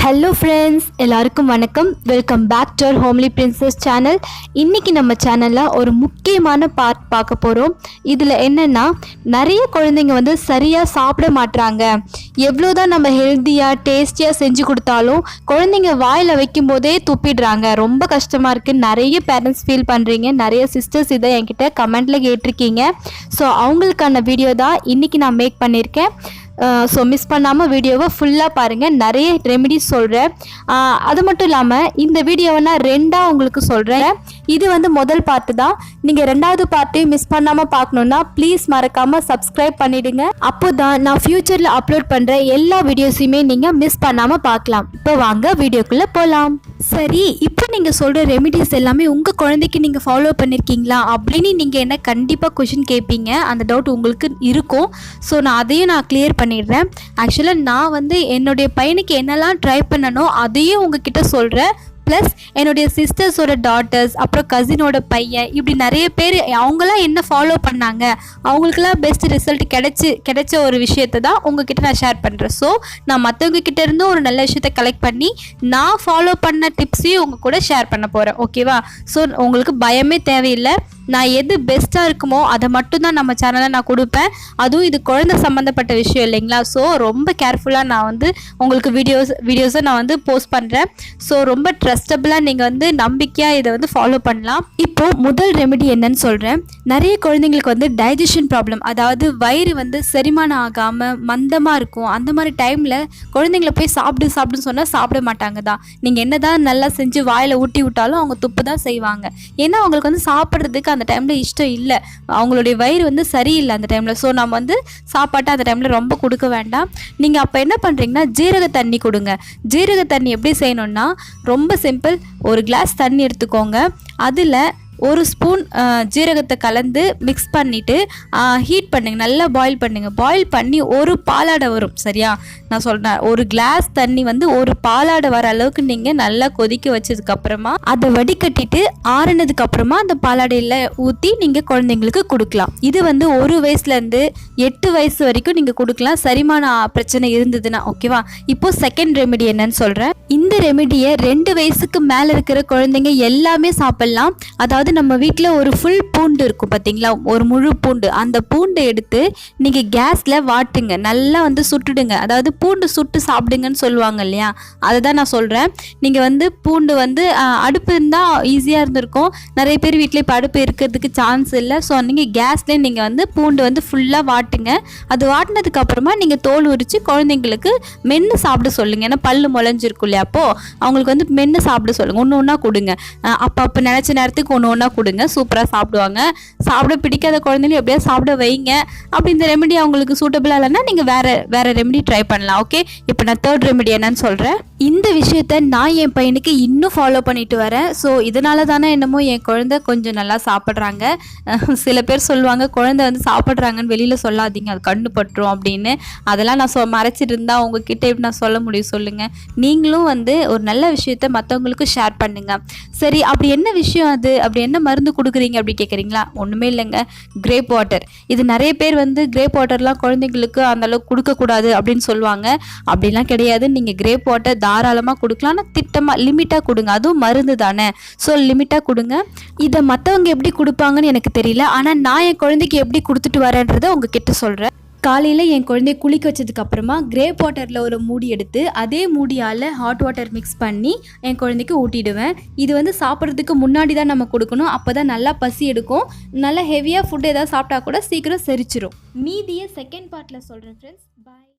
Hello friends, எல்லாருக்கும் வணக்கம். Welcome back to our homely princess channel. இன்றைக்கி நம்ம சேனலில் ஒரு முக்கியமான பார்ட் பார்க்க போகிறோம். இதில் என்னென்னா, நிறைய குழந்தைங்க வந்து சரியாக சாப்பிட மாட்றாங்க. எவ்வளோதான் நம்ம ஹெல்த்தியாக டேஸ்டியாக செஞ்சு கொடுத்தாலும் குழந்தைங்க வாயில் வைக்கும் போதே துப்பிடுறாங்க. ரொம்ப கஷ்டமாக இருக்குது. நிறைய பேரண்ட்ஸ் ஃபீல் பண்ணுறீங்க. நிறைய சிஸ்டர்ஸ் இதை என்கிட்ட கமெண்ட்டில் கேட்டிருக்கீங்க. ஸோ அவங்களுக்கான வீடியோ தான் இன்றைக்கி நான் மேக் பண்ணியிருக்கேன். ஸோ மிஸ் பண்ணாமல் வீடியோவை ஃபுல்லாக பாருங்கள். நிறைய ரெமிடிஸ் சொல்கிறேன். அது மட்டும் இல்லாமல் இந்த வீடியோவை நான் ரெண்டாக உங்களுக்கு சொல்கிறேன். இது வந்து முதல் பார்ட்டு தான். நீங்கள் ரெண்டாவது பார்ட்டையும் மிஸ் பண்ணாமல் பார்க்கணுன்னா ப்ளீஸ் மறக்காமல் சப்ஸ்கிரைப் பண்ணிவிடுங்க. அப்போ தான் நான் ஃப்யூச்சரில் அப்லோட் பண்ணுற எல்லா வீடியோஸையுமே நீங்கள் மிஸ் பண்ணாமல் பார்க்கலாம். இப்போ வாங்க வீடியோக்குள்ளே போகலாம். சரி, இப்போ நீங்கள் சொல்கிற ரெமிடிஸ் எல்லாமே உங்கள் குழந்தைக்கு நீங்கள் ஃபாலோ பண்ணியிருக்கீங்களா அப்படின்னு நீங்கள் என்ன கண்டிப்பாக கொஷின் கேட்பீங்க. அந்த டவுட் உங்களுக்கு இருக்கும். ஸோ நான் அதையும் கிளியர் பண்ணிடுறேன். ஆக்சுவலாக நான் வந்து என்னுடைய பையனுக்கு என்னெல்லாம் ட்ரை பண்ணணும் அதையும் உங்ககிட்ட சொல்கிறேன். ப்ளஸ் என்னுடைய சிஸ்டர்ஸோட டாட்டர்ஸ், அப்புறம் கசினோட பையன், இப்படி நிறைய பேர் அவங்களாம் என்ன ஃபாலோ பண்ணாங்க, அவங்களுக்கெல்லாம் பெஸ்ட் ரிசல்ட் கிடைச்ச ஒரு விஷயத்தை தான் உங்ககிட்ட நான் ஷேர் பண்ணுறேன். ஸோ நான் மற்றவங்க கிட்ட இருந்தும் ஒரு நல்ல விஷயத்தை கலெக்ட் பண்ணி நான் ஃபாலோ பண்ண டிப்ஸையும் உங்கள் கூட ஷேர் பண்ண போகிறேன். ஓகேவா? ஸோ உங்களுக்கு பயமே தேவையில்லை. நான் எது பெஸ்ட்டாக இருக்குமோ அதை மட்டும்தான் நம்ம சேனலில் நான் கொடுப்பேன். அதுவும் இது குழந்தை சம்மந்தப்பட்ட விஷயம் இல்லைங்களா? ஸோ ரொம்ப கேர்ஃபுல்லாக நான் வந்து உங்களுக்கு வீடியோஸை நான் வந்து போஸ்ட் பண்ணுறேன். ஸோ ரொம்ப ட்ரஸ்டபுளாக நீங்கள் வந்து நம்பிக்கையாக இதை வந்து ஃபாலோ பண்ணலாம். இப்போது முதல் ரெமெடி என்னன்னு சொல்கிறேன். நிறைய குழந்தைங்களுக்கு வந்து டைஜஷன் ப்ராப்ளம், அதாவது வயிறு வந்து செரிமானம் ஆகாமல் மந்தமாக இருக்கும். அந்த மாதிரி டைமில் குழந்தைங்கள போய் சாப்பிடுன்னு சொன்னால் சாப்பிட மாட்டாங்க தான். நீங்கள் என்ன தான் நல்லா செஞ்சு வாயில் ஊட்டி விட்டாலும் அவங்க துப்பு தான் செய்வாங்க. ஏன்னா அவங்களுக்கு வந்து சாப்பிட்றதுக்கு அந்த டைமில் இஷ்டம் இல்லை. அவங்களுடைய வயிறு வந்து சரியில்லை அந்த டைமில். ஸோ நம்ம வந்து சாப்பாட்டை அந்த டைமில் ரொம்ப கொடுக்க வேண்டாம். நீங்கள் அப்போ என்ன பண்ணுறீங்கன்னா, ஜீரக தண்ணி கொடுங்க. ஜீரக தண்ணி எப்படி செய்யணுன்னா, ரொம்ப சிம்பிள். ஒரு கிளாஸ் தண்ணி எடுத்துக்கோங்க. அதில் ஒரு ஸ்பூன் ஜீரகத்தை கலந்து மிக்ஸ் பண்ணிவிட்டு ஹீட் பண்ணுங்கள். நல்லா பாயில் பண்ணுங்கள். பாயில் பண்ணி ஒரு பாலாடை வரும். சரியா? நான் சொல்கிறேன், ஒரு கிளாஸ் தண்ணி வந்து ஒரு பாலாடை வர அளவுக்கு நீங்கள் நல்லா கொதிக்க வச்சதுக்கப்புறமா அதை வடிகட்டிட்டு ஆறுனதுக்கப்புறமா அந்த பாலாடையில் ஊற்றி நீங்கள் குழந்தைங்களுக்கு கொடுக்கலாம். இது வந்து 1 வயசுலேருந்து 8 வயசு வரைக்கும் நீங்கள் கொடுக்கலாம், செரிமான பிரச்சனை இருந்ததுன்னா. ஓகேவா? இப்போது செகண்ட் ரெமெடி என்னன்னு சொல்கிறேன். இந்த ரெமெடியை 2 வயசுக்கு மேலே இருக்கிற குழந்தைங்க எல்லாமே சாப்பிட்லாம். அதாவது நம்ம வீட்டில் ஒரு ஃபுல் பூண்டு இருக்கும் பார்த்தீங்களா, ஒரு முழு பூண்டு. அந்த பூண்டை எடுத்து நீங்கள் கேஸில் வாட்டுங்க. நல்லா வந்து சுட்டுடுங்க. அதாவது பூண்டு சுட்டு சாப்பிடுங்கன்னு சொல்லுவாங்க இல்லையா, அதை தான் நான் சொல்கிறேன். நீங்கள் வந்து பூண்டு வந்து அடுப்பு இருந்தால் ஈஸியாக இருந்திருக்கும். நிறைய பேர் வீட்டில் இப்போ அடுப்பு இருக்கிறதுக்கு சான்ஸ் இல்லை. ஸோ நீங்கள் கேஸ்லேயே நீங்கள் வந்து பூண்டு வந்து ஃபுல்லாக வாட்டுங்க. அது வாட்டினதுக்கப்புறமா நீங்கள் தோல் உரித்து குழந்தைங்களுக்கு மென்று சாப்பிட சொல்லுங்கள். ஏன்னா பல்லு முளைஞ்சிருக்கும் இல்லையா, அப்போது அவங்களுக்கு வந்து மென்று சாப்பிட சொல்லுங்கள். ஒன்று ஒன்றா கொடுங்க. அப்போ நினச்ச நேரத்துக்கு ஒன்று ஒன்றா கொடுங்க. சூப்பராக சாப்பிடுவாங்க. சாப்பிட பிடிக்காத குழந்தைங்க எப்படியா சாப்பிட வைங்க. அப்படி இந்த ரெமெடி அவங்களுக்கு சூட்டபிளாக இல்லைன்னா நீங்கள் வேறு ரெமெடி ட்ரை பண்ணலாம். ஓகே, இப்போ நான் தேர்ட் ரெமெடி என்னன்னு சொல்கிறேன். இந்த விஷயத்த நான் என் பையனுக்கு இன்னும் ஃபாலோ பண்ணிட்டு வரேன். ஸோ இதனால தானே என்னமோ என் குழந்தை கொஞ்சம் நல்லா சாப்பிட்றாங்க. சில பேர் சொல்லுவாங்க, குழந்தை வந்து சாப்பிட்றாங்கன்னு வெளியில் சொல்லாதீங்க, அது கண்ணு பட்டுரும் அப்படின்னு. அதெல்லாம் நான் மறைச்சிட்டு இருந்தால் உங்ககிட்ட எப்படி நான் சொல்ல முடியும் சொல்லுங்கள்? நீங்களும் வந்து ஒரு நல்ல விஷயத்த மற்றவங்களுக்கு ஷேர் பண்ணுங்கள். சரி, அப்படி என்ன விஷயம் அது? அப்படி என்ன மருந்து கொடுக்குறீங்க அப்படி கேட்குறீங்களா? ஒன்றுமே இல்லைங்க, கிரேப் வாட்டர். இது நிறைய பேர் வந்து கிரேப் வாட்டர்லாம் குழந்தைங்களுக்கு அந்தளவுக்கு கொடுக்கக்கூடாது அப்படின்னு சொல்லுவாங்க. அப்படிலாம் கிடையாது. நீங்கள் கிரேப் வாட்டர் தாராளமாக கொடுக்கலாம். ஆனால் திட்டமாக லிமிட்டாக கொடுங்க. அதுவும் மருந்து தானே, ஸோ லிமிட்டாக கொடுங்க. இதை மற்றவங்க எப்படி கொடுப்பாங்கன்னு எனக்கு தெரியல. ஆனால் நான் என் குழந்தைக்கு எப்படி கொடுத்துட்டு வரேன்றதை உங்ககிட்ட சொல்கிறேன். காலையில் என் குழந்தைய குளிக்க வச்சதுக்கப்புறமா கிரேப் வாட்டரில் ஒரு மூடி எடுத்து அதே மூடியால் ஹாட் வாட்டர் மிக்ஸ் பண்ணி என் குழந்தைக்கு ஊட்டிடுவேன். இது வந்து சாப்பிட்றதுக்கு முன்னாடி தான் நம்ம கொடுக்கணும். அப்போ தான் நல்லா பசி எடுக்கும். நல்லா ஹெவியாக ஃபுட் ஏதாவது சாப்பிட்டா கூட சீக்கிரம் செரிச்சிரும். மீதியை செகண்ட் பார்ட்டில் சொல்கிறேன் ஃப்ரெண்ட்ஸ். பாய்.